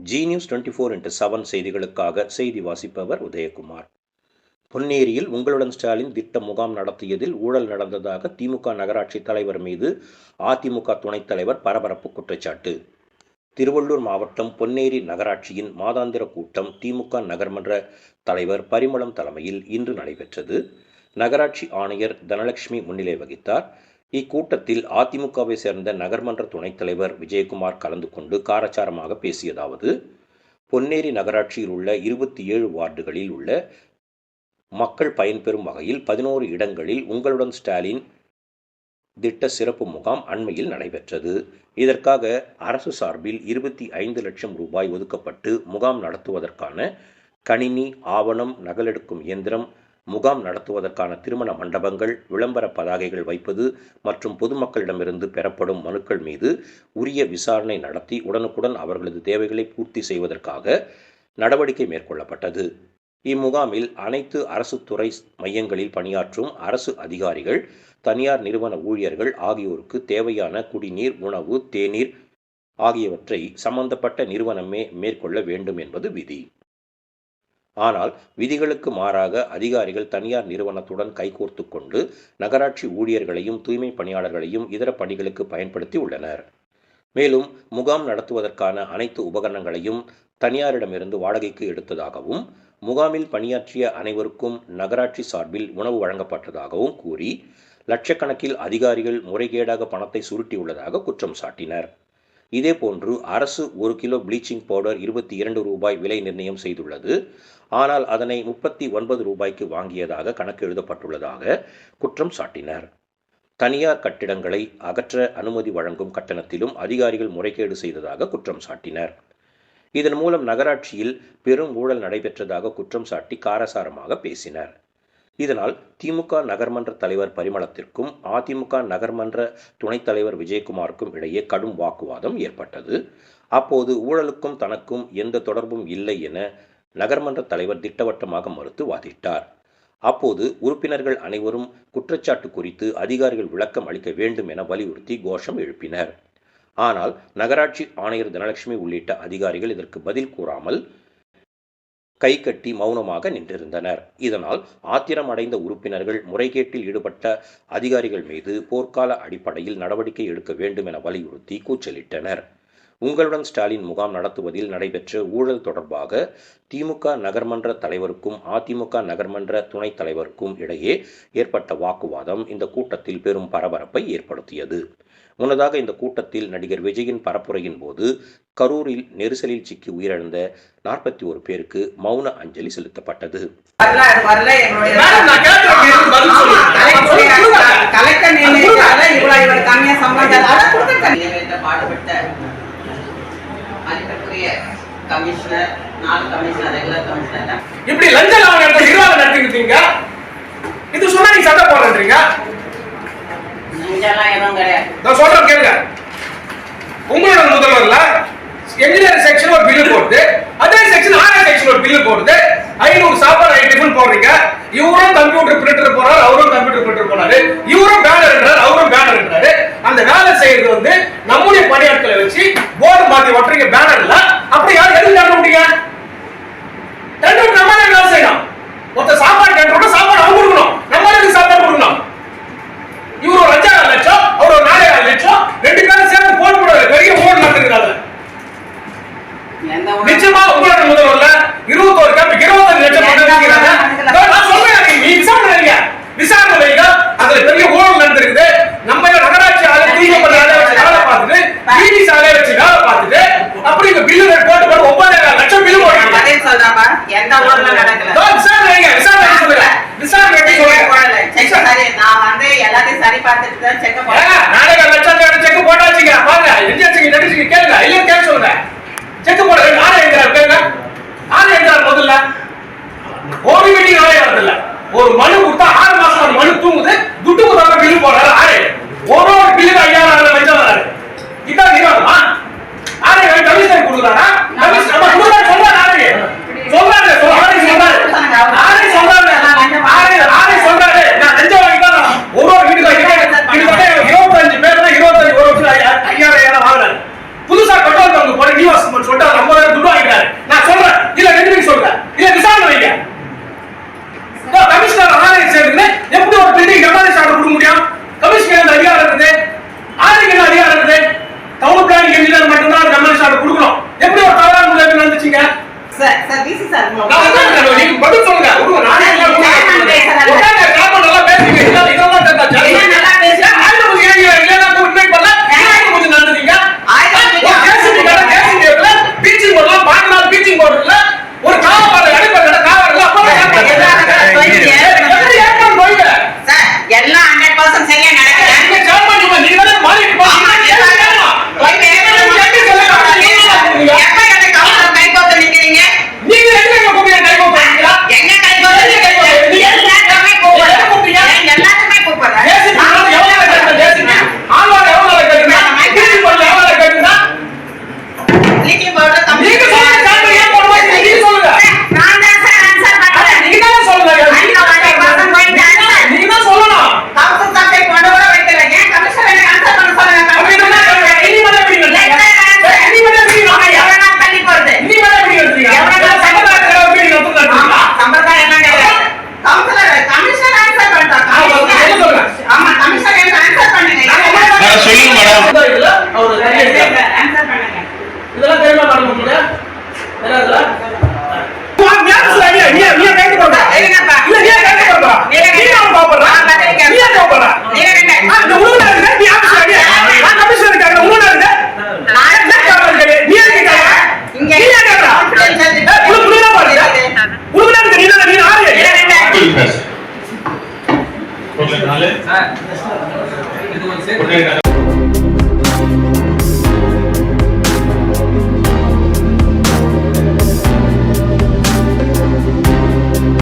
G news 24x7 செய்திகளுக்காக செய்தி வாசிப்பவர் உதயகுமார். பொன்னேரியில் உங்களுடன் ஸ்டாலின் திட்ட முகாம் நடத்தியதில் ஊழல் நடந்ததாக திமுக நகராட்சி தலைவர் மீது அதிமுக துணைத் தலைவர் பரபரப்பு குற்றச்சாட்டு. திருவள்ளூர் மாவட்டம் பொன்னேரி நகராட்சியின் மாதாந்திர கூட்டம் திமுக நகர்மன்ற தலைவர் பரிமளம் தலைமையில் இன்று நடைபெற்றது. நகராட்சி ஆணையர் தனலட்சுமி முன்னிலை வகித்தார். இக்கூட்டத்தில் அதிமுகவை சேர்ந்த நகர்மன்ற துணைத் தலைவர் விஜயகுமார் கலந்து கொண்டு காரச்சாரமாக பேசியதாவது: பொன்னேரி நகராட்சியில் உள்ள 27 வார்டுகளில் உள்ள மக்கள் பயன்பெறும் வகையில் 11 இடங்களில் உங்களுடன் ஸ்டாலின் திட்ட சிறப்பு முகாம் அண்மையில் நடைபெற்றது. இதற்காக அரசு சார்பில் 25 லட்சம் ரூபாய் ஒதுக்கப்பட்டு முகாம் நடத்துவதற்கான கணினி, ஆவணம், நகலெடுக்கும் இயந்திரம், முகாம் நடத்துவதற்கான திருமண மண்டபங்கள், விளம்பர பதாகைகள் வைப்பது மற்றும் பொதுமக்களிடமிருந்து பெறப்படும் மனுக்கள் மீது உரிய விசாரணை நடத்தி உடனுக்குடன் அவர்களது தேவைகளை பூர்த்தி செய்வதற்காக நடவடிக்கை மேற்கொள்ளப்பட்டது. இம்முகாமில் அனைத்து அரசு துறை மையங்களில் பணியாற்றும் அரசு அதிகாரிகள், தனியார் நிறுவன ஊழியர்கள் ஆகியோருக்கு தேவையான குடிநீர், உணவு, தேநீர் ஆகியவற்றை சம்பந்தப்பட்ட நிறுவனமே மேற்கொள்ள வேண்டும் என்பது விதி. ஆனால் விதிகளுக்கு மாறாக அதிகாரிகள் தனியார் நிறுவனத்துடன் கைகோர்த்து கொண்டு நகராட்சி ஊழியர்களையும் தூய்மை பணியாளர்களையும் இதர பணிகளுக்கு பயன்படுத்தி உள்ளனர். மேலும் முகாம் நடத்துவதற்கான அனைத்து உபகரணங்களையும் தனியாரிடமிருந்து வாடகைக்கு எடுத்ததாகவும், முகாமில் பணியாற்றிய அனைவருக்கும் நகராட்சி சார்பில் உணவு வழங்கப்பட்டதாகவும் கூறி லட்சக்கணக்கில் அதிகாரிகள் முறைகேடாக பணத்தை சுருட்டியுள்ளதாக குற்றம் சாட்டினர். இதேபோன்று அரசு 1 கிலோ ப்ளீச்சிங் பவுடர் 22 ரூபாய் விலை நிர்ணயம் செய்துள்ளது. ஆனால் அதனை 39 ரூபாய்க்கு வாங்கியதாக கணக்கு எழுதப்பட்டுள்ளதாக குற்றம் சாட்டினர். தனியார் கட்டிடங்களை அகற்ற அனுமதி வழங்கும் கட்டணத்திலும் அதிகாரிகள் முறைகேடு செய்ததாக குற்றம் சாட்டினர். இதன் மூலம் நகராட்சியில் பெரும் ஊழல் நடைபெற்றதாக குற்றம் சாட்டி காரசாரமாக பேசினர். இதனால் திமுக நகர்மன்ற தலைவர் பரிமளத்திற்கும் அதிமுக நகர்மன்ற துணைத் தலைவர் விஜயகுமாருக்கும் இடையே கடும் வாக்குவாதம் ஏற்பட்டது. அப்போது ஊழலுக்கும் தனக்கும் எந்த தொடர்பும் இல்லை என நகர்மன்ற தலைவர் திட்டவட்டமாக மறுத்து வாதிட்டார். அப்போது உறுப்பினர்கள் அனைவரும் குற்றச்சாட்டு குறித்து அதிகாரிகள் விளக்கம் அளிக்க வேண்டும் என வலியுறுத்தி கோஷம் எழுப்பினர். ஆனால் நகராட்சி ஆணையர் தனலட்சுமி உள்ளிட்ட அதிகாரிகள் இதற்கு பதில் கூறாமல் கை கட்டி மௌனமாக நின்றிருந்தனர். இதனால் ஆத்திரம் அடைந்த உறுப்பினர்கள் முறைகேட்டில் ஈடுபட்ட அதிகாரிகள் மீது போர்க்கால அடிப்படையில் நடவடிக்கை எடுக்க வேண்டும் என வலியுறுத்தி கூச்சலிட்டனர். உங்களுடன் ஸ்டாலின் முகாம் நடத்துவதில் நடைபெற்ற ஊழல் தொடர்பாக திமுக நகர்மன்ற தலைவருக்கும் அதிமுக நகர்மன்ற துணைத் தலைவருக்கும் இடையே ஏற்பட்ட வாக்குவாதம் இந்த கூட்டத்தில் பெரும் பரபரப்பை ஏற்படுத்தியது. முன்னதாக இந்த கூட்டத்தில் நடிகர் விஜயின் பரப்புரையின் போது கரூரில் நெரிசலில் சிக்கி உயிரிழந்த 41 பேருக்கு மௌன அஞ்சலி செலுத்தப்பட்டது. உங்களோட முதல்வர்ல என்ஜினியரிங் செக்ஷன் ஒரு பில்லு போடுது, அதே செக்ஷன் ஆர்ஐ செக்ஷன் ஒரு பில்லு போடுது. 500 சாப்பாடு டிஃபன் போடுறீங்க. இவரும் கம்ப்யூட்டர் பிரிண்டர் போறாரு, அவரும் கம்ப்யூட்டர் பிரிண்டர் போனாரு. இவரும் பேனர் என்றார், அவரும் பேனர் என்றாரு. அந்த வேலை செய்யறது வந்து நம்முடைய பணியாட்களை வச்சு போர்டு மாத்தி ஒட்டுறீங்க பேனர்ல. அப்படி யாரும் எதுவும் நடக்க முடியுங்க? டெண்டர் நம்ம தான் வேலை செய்யணும். மொத்த சாப்பாடு டெண்டரோட சாப்பாடு அவங்க கொடுக்கணும், நம்ம எதுக்கு சாப்பாடு கொடுக்கணும்? இவர் ஒரு 5,000 லட்சம், அவர் ஒரு 4,000 லட்சம், 2 பேரும் சேர்ந்து போன் போடுறது பெரிய ஓடு நடந்துருக்காங்க. நிச்சயமா உங்களோட முதல்வர்ல 21 லட்சம் நான் சொல்றேன், விசாரணை வைங்க. அதுல பெரிய ஊழல் நடந்திருக்குது. நம்ம நகராட்சி ஆலை தூய்மை ஆலை வச்சு வேலை பார்த்துட்டு, பிடி சாலை வச்சு வேலை பார்த்துட்டு, அப்படி இந்த பில்லு போட்டு 9,000 லட்சம் பில்லு போடுறாங்க. எந்த ஊர்ல நடக்கல. விசாரணை வைங்க, விசாரணை சொல்லுங்க. விசாரணை நான் வந்து எல்லாத்தையும் சரி பார்த்துட்டு தான் செக் பண்ணேன். 4,000 லட்சம் செக் போட்டாச்சுங்க. பாருங்க, எஞ்சியாச்சுங்க, நடிச்சுங்க, கேளுங்க. இல்ல கேட்க சொல்லுங்க. செக் போட ஆறு என்கிறார், கேளுங்க. ஆறு என்கிறார். முதல்ல ஒரு மீட்டிங் ஆளே வரதில்ல. ஒரு மனு கொடுத்தா 6 மாசம் அந்த மனு தூங்குது, துட்டு கொடுத்தா பில்லு போடுறாரு. ஆறு ஒரு பில்லுக்கு 5,000 லட்சம் வராது. இதான் நிர்வாகமா? ஆறு கமிஷனர் கொடுக்குறாரா? கமிஷனர் கொடுக்குறாரு சொல்றாரு. ஆறு சொல்றாரு, ஆறு சொல்றாரு. நான் லஞ்சம் வாங்கிட்டா ஒரு வீட்டுக்கு 25 பேர் 25 ஒரு வருஷம் 5,000 வாங்குறாரு. புதுசா கட்டோல் சொல்லிட்டு 50,000 துட்டு வாங்கிட்டு சார் நான் வந்து நீங்க பதில் சொல்லுங்க. உங்க நானே எல்லாம் உட்கார்ந்து காப்ப நல்லா பேசுங்க. இதெல்லாம் தெரிஞ்சா சரி. நல்லா பேசுறேன். ஆயிரம் கொஞ்சம் ஏங்க இல்லனா இன்வைட் பண்ணல. ஆயிரம் கொஞ்சம் நடந்துட்டீங்க. கேசிங்கல பீச்சிங் போடலாம். 5 நாள் பீச்சிங் போடுறதுல ஒரு காவப்பாறை அடிப்படை காவறல அப்பவே எப்படி ஏற்பாடு போயிங்க. சார் எல்லாம் 100% சரியா நடக்குது. நீங்க கால் பண்ணி நீங்க தான மாறி போறீங்க. எப்ப எனக்கு கவுன்சிலர் கை கோத்து நிக்கிறீங்க? நீங்க எங்க கூப்பிடுறீங்க கை கோத்துறீங்களா? எங்க கை கோத்து நிக்கிறீங்க? நீங்க எல்லாத்துக்குமே கூப்பிடுறீங்க. எல்லாத்துக்குமே கூப்பிடுறேன். கேசிங் எவ்வளவு கேட்டா கேசிங் ஆள்வாங்க எவ்வளவு கேட்டா பீச்சிங் போடல எவ்வளவு கேட்டா ப்ளீச்சிங் பவுடர் கம்மி. நீங்க சொல்லுங்க காரணம் ஏன் போடுவீங்க நீங்க சொல்லுங்க. நான் தான் சார் ஆன்சர் பண்றேன். நீங்க தான் சொல்லுங்க. நீங்க தான் சொல்லணும். கவுன்சிலர் சார்ட்டை கொண்டு வர வைக்கிறேன். ஏன் கமிஷனர் எனக்கு ஆன்சர் பண்ண சொல்லுங்க. அப்படினா இனி மட்டும் எப்படி லெட்டர் ஆன்சர். இனி மட்டும் எப்படி எவ்வளவு நாள் தள்ளி போறது? இனி மட்டும் எப்படி எடுத்தீங்க? சம்பளத்துல எப்படி எடுத்தீங்க? ஆமா, சம்பளம் என்ன கேக்குறேன்? கவுன்சிலர் கமிஷனர் ஆன்சர் பண்றா. ஆமா, கமிஷனர் எனக்கு ஆன்சர் பண்ணுங்க. சொல்லுங்க மேடம். இதுல அவர் ஆன்சர் பண்ணுங்க. இதெல்லாம் தெரியுமா மேடம் உங்களுக்கு? தெரியல. நீ கேட்டு போறா. இல்லங்கப்பா. இல்ல நீ கேட்டு போறா. நீ நான் பாப்பறா. நீ பாப்பறா. நீங்க ரெண்டு. அந்த உள்ள இருக்கு நீ ஆபீஸ்ல இருக்கு. நான் கமிஷனர் இருக்காங்க உள்ள இருக்கு. நான் என்ன கேக்குறேன்? நீ எங்க கேக்குற? இங்க நீ என்ன கேக்குற? உள்ள பாருங்க. உள்ள இருக்கு நீ ஆறு. ஓகே 4 இது ஒரு